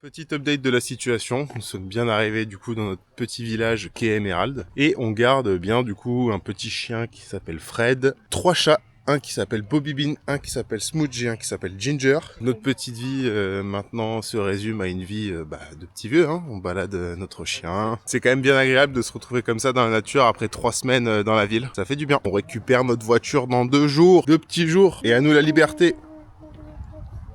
Petit update de la situation, nous sommes bien arrivés du coup dans notre petit village qu'est Emerald et on garde bien du coup un petit chien qui s'appelle Fred, 3 chats, un qui s'appelle Bobby Bean, un qui s'appelle Smooch et un qui s'appelle Ginger. Notre petite vie maintenant se résume à une vie de petit vieux, hein. On balade notre chien. C'est quand même bien agréable de se retrouver comme ça dans la nature après 3 semaines dans la ville. Ça fait du bien. On récupère notre voiture dans 2 jours, 2 petits jours et à nous la liberté.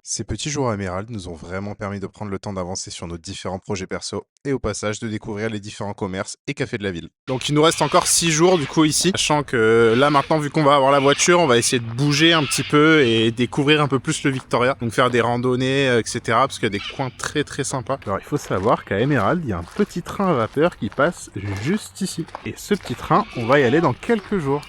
Ces petits jours à Emerald nous ont vraiment permis de prendre le temps d'avancer sur nos différents projets perso et au passage de découvrir les différents commerces et cafés de la ville. Donc il nous reste encore 6 jours du coup ici, sachant que là maintenant vu qu'on va avoir la voiture, on va essayer de bouger un petit peu et découvrir un peu plus le Victoria, donc faire des randonnées etc. parce qu'il y a des coins très très sympas. Alors il faut savoir qu'à Emerald il y a un petit train à vapeur qui passe juste ici et ce petit train on va y aller dans quelques jours.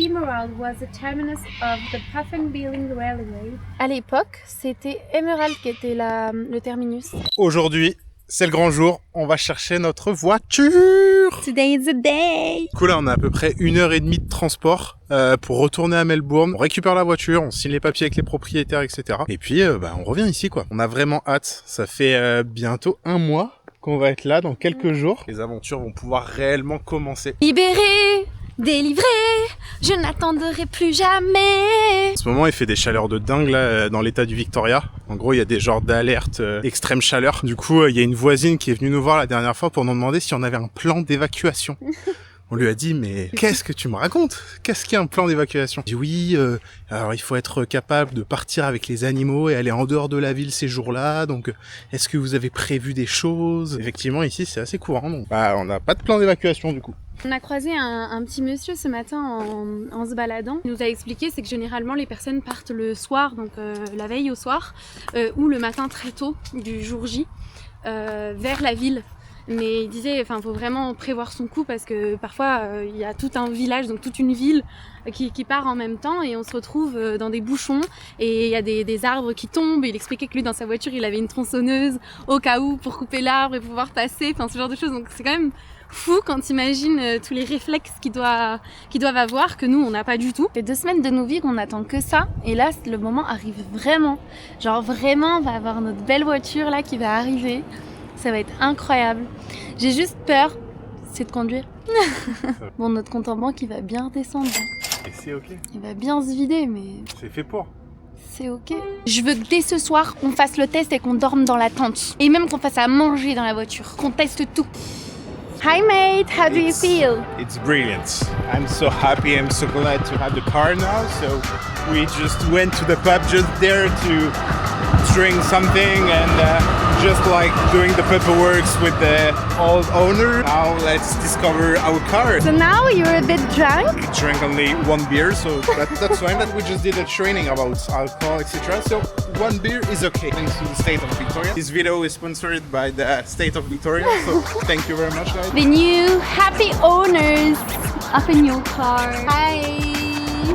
Emerald was the terminus of the Puffenbeeling Railway. À l'époque, c'était Emerald qui était le terminus. Aujourd'hui, c'est le grand jour, on va chercher notre voiture. Today is the day. Du coup là, on a à peu près 1h30 de transport pour retourner à Melbourne. On récupère la voiture, on signe les papiers avec les propriétaires, etc. Et puis, on revient ici, quoi. On a vraiment hâte. Ça fait bientôt 1 mois qu'on va être là dans quelques jours. Les aventures vont pouvoir réellement commencer. Libéré, délivré, je n'attendrai plus jamais. En ce moment, il fait des chaleurs de dingue là dans l'état du Victoria. En gros, il y a des genres d'alertes extrême chaleur. Du coup, il y a une voisine qui est venue nous voir la dernière fois pour nous demander si on avait un plan d'évacuation. On lui a dit, mais qu'est-ce que tu me racontes? Qu'est-ce qu'il y a un plan d'évacuation? Il dit oui, alors il faut être capable de partir avec les animaux et aller en dehors de la ville ces jours-là. Donc, est-ce que vous avez prévu des choses? Effectivement, ici, c'est assez courant. Donc, on n'a pas de plan d'évacuation du coup. On a croisé un petit monsieur ce matin en se baladant. Il nous a expliqué c'est que généralement les personnes partent le soir, donc la veille au soir, ou le matin très tôt du jour J, vers la ville. Mais il disait, faut vraiment prévoir son coup parce que parfois il y a tout un village, donc toute une ville qui part en même temps et on se retrouve dans des bouchons et il y a des arbres qui tombent. Il expliquait que lui dans sa voiture il avait une tronçonneuse au cas où pour couper l'arbre et pouvoir passer, ce genre de choses. Donc c'est quand même fou quand t'imagines tous les réflexes qu'ils doivent avoir que nous on n'a pas du tout. Ça fait 2 semaines de nos vies qu'on attend que ça et là le moment arrive vraiment. Genre vraiment on va avoir notre belle voiture là qui va arriver. Ça va être incroyable. J'ai juste peur, c'est de conduire. Bon, notre compte en banque, il va bien redescendre. Et c'est ok. Il va bien se vider, mais C'est fait pour. c'est ok. Je veux que dès ce soir, on fasse le test et qu'on dorme dans la tente. Et même qu'on fasse à manger dans la voiture. Qu'on teste tout. Hi mate, how do you feel? It's brilliant. I'm so happy. I'm so glad to have the car now. So we just went to the pub just there to drink something and just like doing the paperwork with the old owner. Now let's discover our car. So now you're a bit drunk? We drank only 1 beer, so that's fine. That we just did a training about alcohol, etc. So 1 beer is okay. Thanks to the state of Victoria. This video is sponsored by the state of Victoria, so thank you very much, guys. The new happy owners of a new car. Hi!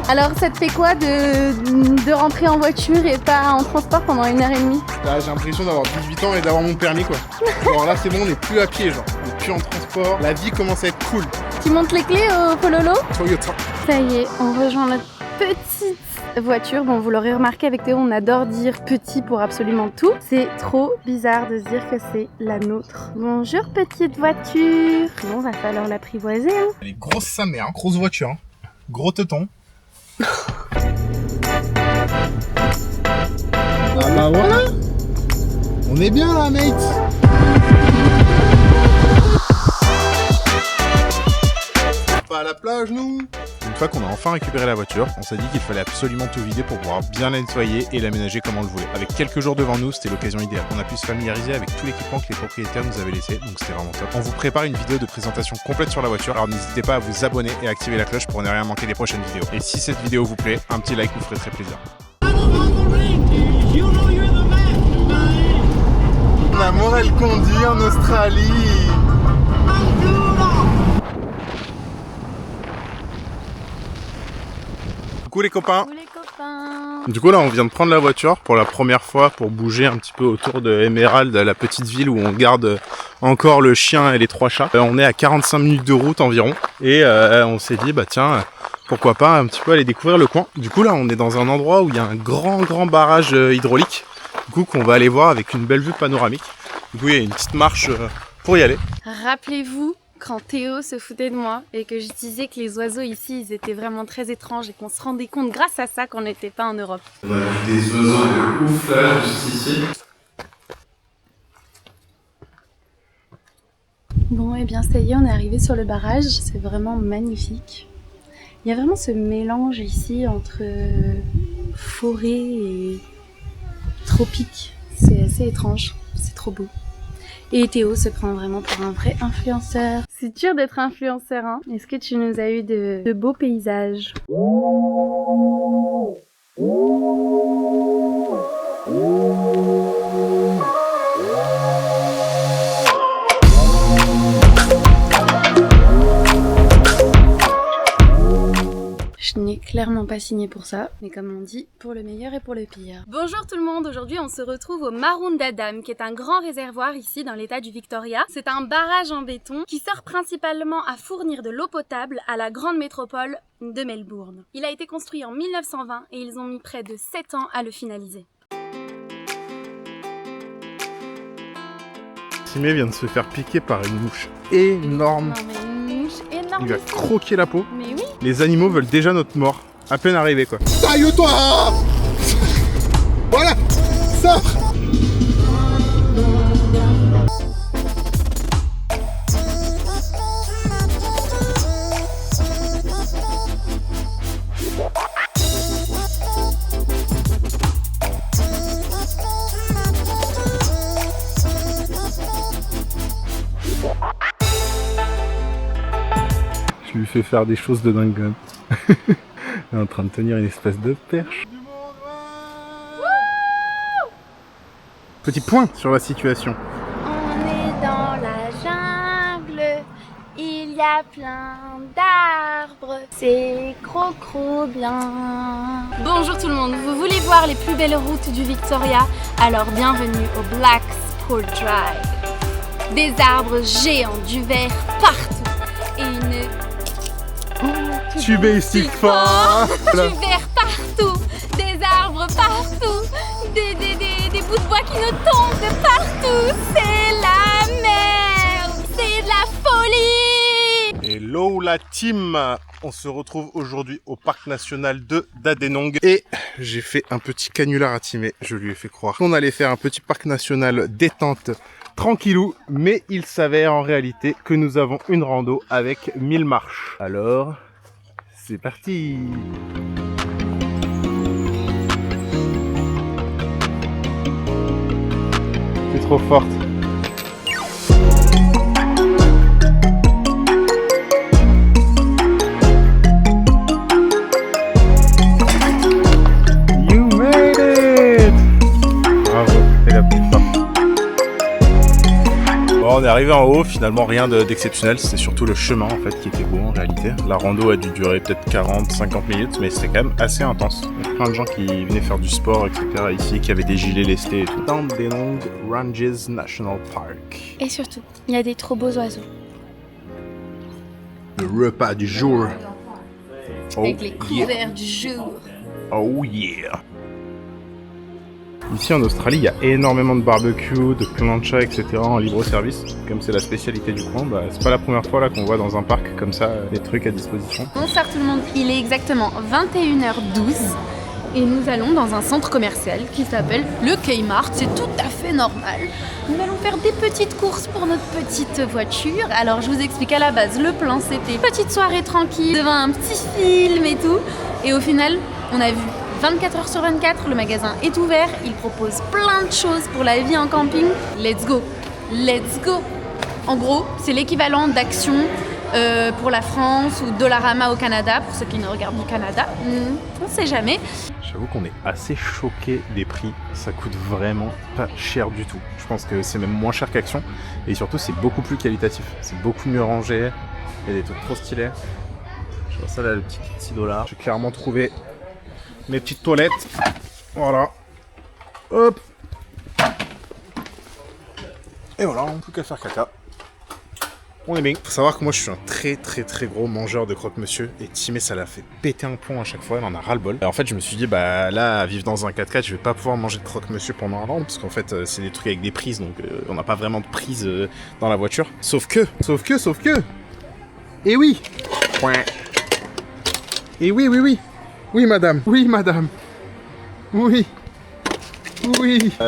Alors ça te fait quoi de rentrer en voiture et pas en transport pendant 1h30? Là, j'ai l'impression d'avoir 18 ans et d'avoir mon permis quoi. Alors là c'est bon, on n'est plus à pied genre. On n'est plus en transport. La vie commence à être cool. Tu montes les clés au Pololo? Toyota. Ça y est, on rejoint notre petite voiture. Bon, vous l'aurez remarqué avec Théo, on adore dire petit pour absolument tout. C'est trop bizarre de se dire que c'est la nôtre. Bonjour petite voiture. Bon, va falloir l'apprivoiser. Hein. Elle est grosse sa mère, grosse voiture. Hein. Gros teuton. Ah bah voilà. On est bien là mate. Pas à la plage nous. Une fois qu'on a enfin récupéré la voiture, on s'est dit qu'il fallait absolument tout vider pour pouvoir bien la nettoyer et l'aménager comme on le voulait. Avec quelques jours devant nous, c'était l'occasion idéale. On a pu se familiariser avec tout l'équipement que les propriétaires nous avaient laissé, donc c'était vraiment top. On vous prépare une vidéo de présentation complète sur la voiture, alors n'hésitez pas à vous abonner et à activer la cloche pour ne rien manquer des prochaines vidéos. Et si cette vidéo vous plaît, un petit like nous ferait très plaisir. La morale conduit en Australie. Coucou les copains. Coucou les copains. Du coup là on vient de prendre la voiture pour la première fois pour bouger un petit peu autour de Emerald, la petite ville où on garde encore le chien et les 3 chats. On est à 45 minutes de route environ et on s'est dit bah tiens pourquoi pas un petit peu aller découvrir le coin. Du coup là on est dans un endroit où il y a un grand barrage hydraulique, du coup qu'on va aller voir avec une belle vue panoramique. Du coup il y a une petite marche pour y aller. Rappelez-vous quand Théo se foutait de moi et que je disais que les oiseaux ici ils étaient vraiment très étranges et qu'on se rendait compte grâce à ça qu'on n'était pas en Europe. On a vu des oiseaux de ouf là juste ici. Bon et bien ça y est, on est arrivé sur le barrage, c'est vraiment magnifique. Il y a vraiment ce mélange ici entre forêt et tropique, c'est assez étrange, c'est trop beau. Et Théo se prend vraiment pour un vrai influenceur. C'est dur d'être influenceur, hein. Est-ce que tu nous as eu de beaux paysages? Je n'ai clairement pas signé pour ça, mais comme on dit, pour le meilleur et pour le pire. Bonjour tout le monde, aujourd'hui on se retrouve au Marounda Dam, qui est un grand réservoir ici dans l'état du Victoria. C'est un barrage en béton qui sert principalement à fournir de l'eau potable à la grande métropole de Melbourne. Il a été construit en 1920 et ils ont mis près de 7 ans à le finaliser. Timé vient de se faire piquer par une mouche énorme. Non mais une mouche énorme. Il va croquer la peau. Mais oui. Les animaux veulent déjà notre mort. À peine arrivé quoi. Taille-toi. Voilà. Sors. Je lui fais faire des choses de dingue. Il est en train de tenir une espèce de perche. Petit point sur la situation. On est dans la jungle, il y a plein d'arbres, c'est trop bien. Bonjour tout le monde, vous voulez voir les plus belles routes du Victoria? Alors bienvenue au Black Sport Drive. Des arbres géants, du vert partout et une... Tu basic fort. Du vert partout, des arbres partout, des bouts de bois qui nous tombent de partout. C'est la merde, c'est de la folie. Hello la team. On se retrouve aujourd'hui au parc national de Dandenong et j'ai fait un petit canular à Timé. Je lui ai fait croire qu'on allait faire un petit parc national détente tranquillou, mais il s'avère en réalité que nous avons une rando avec 1000 marches. Alors, c'est parti. C'est trop forte. You made it. Bravo, t'es la plus forte. Bon, on est arrivé en haut, finalement rien d'exceptionnel, c'est surtout le chemin en fait qui était beau en réalité. La rando a dû durer peut-être 40-50 minutes, mais c'était quand même assez intense. Il y a plein de gens qui venaient faire du sport, etc. ici, qui avaient des gilets lestés et tout. Dandenong Ranges National Park. Et surtout, il y a des trop beaux oiseaux. Le repas du jour. Oh, Avec les couverts du jour. Oh yeah. Ici en Australie, il y a énormément de barbecues, de plancha, etc. en libre-service. Comme c'est la spécialité du coin, bah, c'est pas la première fois là qu'on voit dans un parc comme ça des trucs à disposition. Bonsoir tout le monde, il est exactement 21h12 et nous allons dans un centre commercial qui s'appelle le Kmart, c'est tout à fait normal. Nous allons faire des petites courses pour notre petite voiture. Alors je vous explique à la base, le plan c'était petite soirée tranquille devant un petit film et tout. Et au final, on a vu 24 heures sur 24, le magasin est ouvert, il propose plein de choses pour la vie en camping. Let's go, let's go. En gros, c'est l'équivalent d'Action pour la France ou Dollarama au Canada, pour ceux qui ne regardent du Canada. On sait jamais. J'avoue qu'on est assez choqué des prix, ça coûte vraiment pas cher du tout. Je pense que c'est même moins cher qu'Action et surtout c'est beaucoup plus qualitatif, c'est beaucoup mieux rangé, il y a des trucs trop stylés. Je vois ça là, le petit $6. J'ai clairement trouvé mes petites toilettes, voilà, hop, et voilà, on n'a plus qu'à faire caca. On est bien. Faut savoir que moi je suis un très gros mangeur de croque-monsieur et Timé ça l'a fait péter un plomb à chaque fois, elle en a ras-le-bol. En fait je me suis dit bah là, vivre dans un 4x4, je vais pas pouvoir manger de croque-monsieur pendant un an parce qu'en fait c'est des trucs avec des prises donc on n'a pas vraiment de prise dans la voiture. Sauf que et oui. Et oui madame. Oui.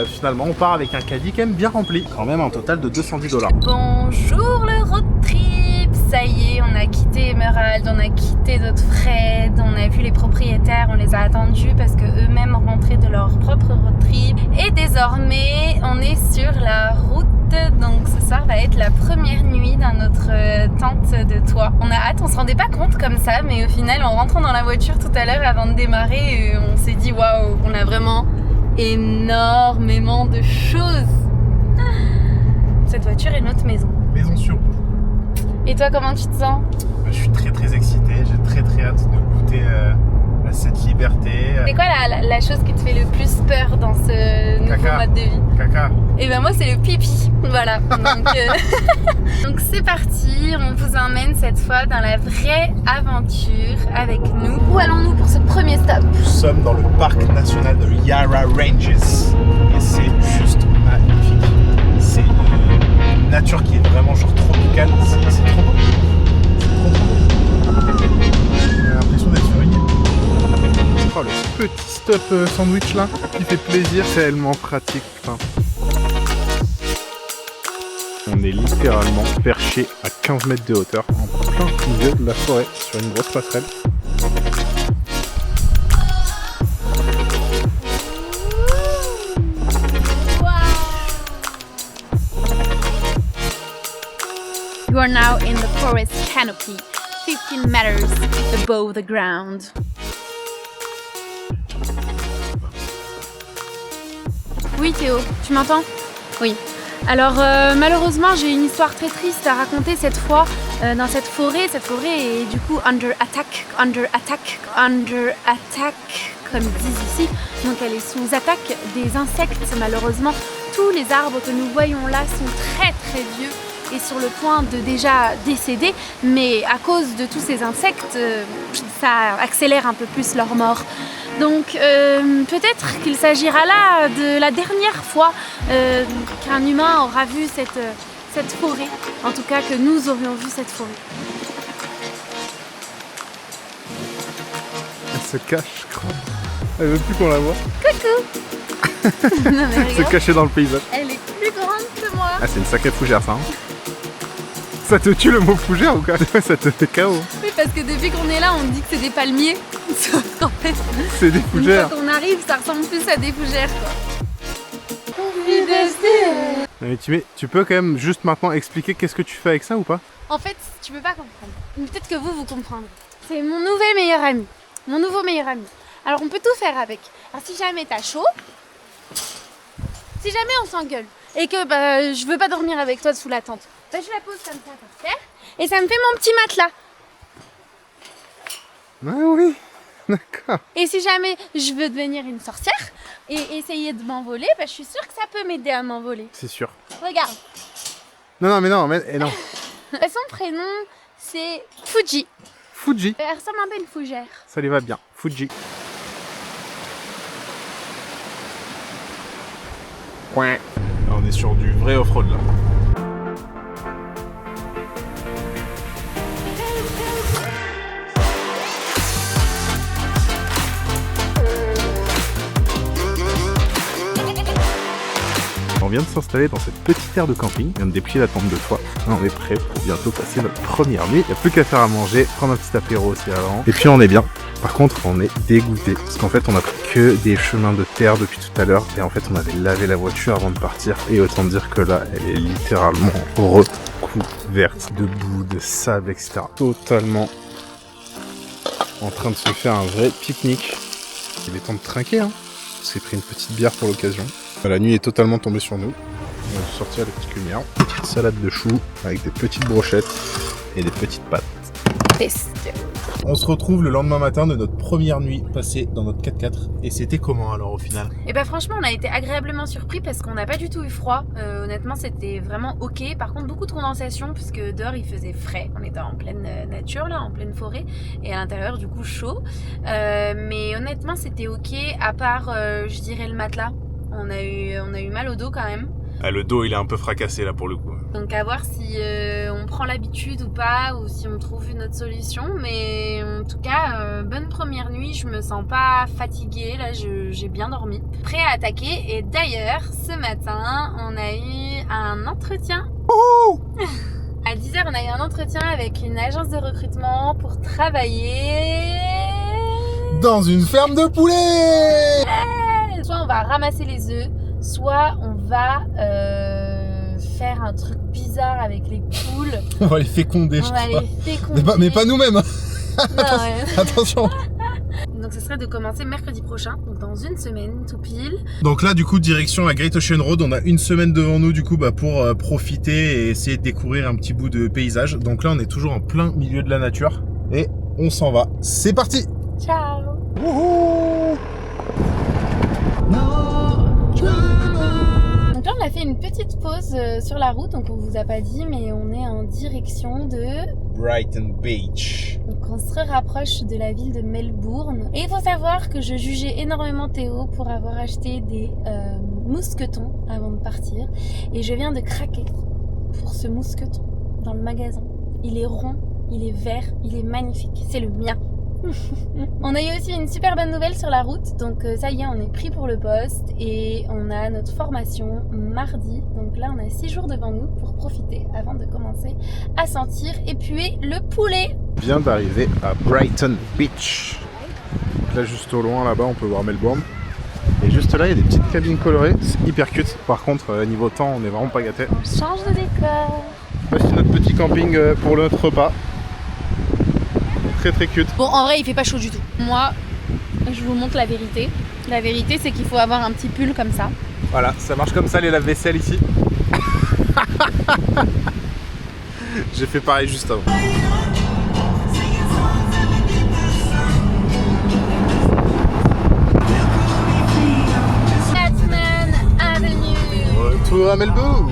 Finalement, on part avec un caddie quand même bien rempli. Quand même un total de $210. Bonjour le road trip. Ça y est, on a quitté Emerald, on a quitté notre Fred, on a vu les propriétaires, on les a attendus parce que eux-mêmes rentraient de leur propre road trip. Et désormais, on est sur la route. Donc ce soir va être la première nuit dans notre tente de toit. On a hâte, on se rendait pas compte comme ça, mais au final, en rentrant dans la voiture tout à l'heure avant de démarrer, on s'est dit waouh, on a vraiment énormément de choses. Cette voiture est notre maison. Maison sur route. Et toi, comment tu te sens? Je suis très excité, j'ai très hâte de goûter à cette liberté. C'est quoi la chose qui te fait le plus peur dans ce nouveau mode de vie? Caca. Et ben moi c'est le pipi, voilà. Donc c'est parti, on vous emmène cette fois dans la vraie aventure avec nous. Où allons-nous pour ce premier stop? Nous sommes dans le parc national de Yarra Ranges et c'est juste magnifique. C'est une nature qui est vraiment genre tropicale, c'est trop beau. J'ai l'impression d'être sur une île. Oh le petit stop sandwich là qui fait plaisir, c'est tellement pratique, putain. On est littéralement perché à 15 mètres de hauteur en plein milieu de la forêt sur une grosse passerelle. You are now in the forest canopy, 15 meters above the ground. Oui Théo, tu m'entends? Oui. Alors malheureusement j'ai une histoire très triste à raconter cette fois dans cette forêt. Cette forêt est du coup under attack comme ils disent ici. Donc elle est sous attaque des insectes malheureusement. Tous les arbres que nous voyons là sont très vieux et sur le point de déjà décéder. Mais à cause de tous ces insectes, ça accélère un peu plus leur mort. Donc peut-être qu'il s'agira là de la dernière fois qu'un humain aura vu cette forêt. En tout cas que nous aurions vu cette forêt. Elle se cache, je crois. Elle veut plus qu'on la voit. Coucou. Non, mais Elle se cachait dans le paysage. Elle est plus grande que moi. Ah c'est une sacrée fougère ça. Hein. Ça te tue le mot fougère ou quoi? Ça te fait KO. Oui, parce que depuis qu'on est là, on dit que c'est des palmiers. Sauf qu'en fait, c'est des fougères. Une fois qu'on arrive, ça ressemble plus à des fougères, quoi. Mais tu peux quand même juste maintenant expliquer qu'est-ce que tu fais avec ça ou pas? En fait, tu peux pas comprendre. Peut-être que vous comprendrez. C'est mon nouvel meilleur ami. Mon nouveau meilleur ami. Alors, on peut tout faire avec. Alors, si jamais t'as chaud, si jamais on s'engueule et que je veux pas dormir avec toi sous la tente, je la pose comme ça par terre et ça me fait mon petit matelas. Ah oui, d'accord. Et si jamais je veux devenir une sorcière et essayer de m'envoler, je suis sûre que ça peut m'aider à m'envoler. C'est sûr. Regarde. Non. Son prénom, c'est Fuji. Fuji. Elle ressemble un peu à une fougère. Ça lui va bien. Fuji. Là, on est sur du vrai off-road là. On vient de s'installer dans cette petite aire de camping, on vient de déplier la tente de toit. Là, on est prêt pour bientôt passer notre première nuit. Il n'y a plus qu'à faire à manger, prendre un petit apéro aussi avant. Et puis on est bien. Par contre, on est dégoûté. Parce qu'en fait, on a pris que des chemins de terre depuis tout à l'heure. Et en fait, on avait lavé la voiture avant de partir. Et autant dire que là, elle est littéralement recouverte de boue, de sable, etc. Totalement en train de se faire un vrai pique-nique. Il est temps de trinquer, hein. On s'est pris une petite bière pour l'occasion. La nuit est totalement tombée sur nous. On va sortir les petites lumières. Petite salade de choux avec des petites brochettes et des petites pâtes. Pesto. On se retrouve le lendemain matin de notre première nuit passée dans notre 4x4. Et c'était comment alors au final? Et bah franchement on a été agréablement surpris parce qu'on n'a pas du tout eu froid. Honnêtement c'était vraiment ok. Par contre beaucoup de condensation puisque dehors il faisait frais. On était en pleine nature là, en pleine forêt. Et à l'intérieur du coup chaud. Mais honnêtement c'était ok à part je dirais le matelas. On a eu mal au dos quand même. Ah, le dos il est un peu fracassé là pour le coup. Donc à voir si on prend l'habitude ou pas, ou si on trouve une autre solution. Mais en tout cas, bonne première nuit, je me sens pas fatiguée, là j'ai bien dormi. Prêt à attaquer, et d'ailleurs, ce matin, on a eu un entretien. À 10h, on a eu un entretien avec une agence de recrutement pour travailler... Dans une ferme de poulets. Soit on va ramasser les œufs, soit on va faire un truc bizarre avec les poules. On va les féconder, On va les féconder. Mais pas nous-mêmes. Hein. Non, ouais. Attention. Donc ce serait de commencer mercredi prochain, donc dans une semaine tout pile. Donc là du coup direction la Great Ocean Road, on a une semaine devant nous du coup pour profiter et essayer de découvrir un petit bout de paysage. Donc là on est toujours en plein milieu de la nature et on s'en va. C'est parti. Ciao. Wouhou. Donc là on a fait une petite pause sur la route, donc on vous a pas dit mais on est en direction de... Brighton Beach. Donc on se rapproche de la ville de Melbourne. Et il faut savoir que je jugeais énormément Théo pour avoir acheté des mousquetons avant de partir. Et je viens de craquer pour ce mousqueton dans le magasin. Il est rond, il est vert, il est magnifique. C'est le mien. On a eu aussi une super bonne nouvelle sur la route, donc ça y est, on est pris pour le poste et on a notre formation mardi. Donc là, on a 6 jours devant nous pour profiter avant de commencer à sentir et puer le poulet. On vient d'arriver à Brighton Beach. Donc là, juste au loin, là-bas, on peut voir Melbourne. Et juste là, il y a des petites cabines colorées, c'est hyper cute. Par contre, niveau temps, on est vraiment pas gâtés. On change de décor. Voici notre petit camping pour notre repas. Très très cute. Bon, en vrai, il fait pas chaud du tout. Moi, je vous montre la vérité. La vérité, c'est qu'il faut avoir un petit pull comme ça. Voilà, ça marche comme ça les lave-vaisselle ici. J'ai fait pareil juste avant. Batman Avenue. Retour à Melbourne.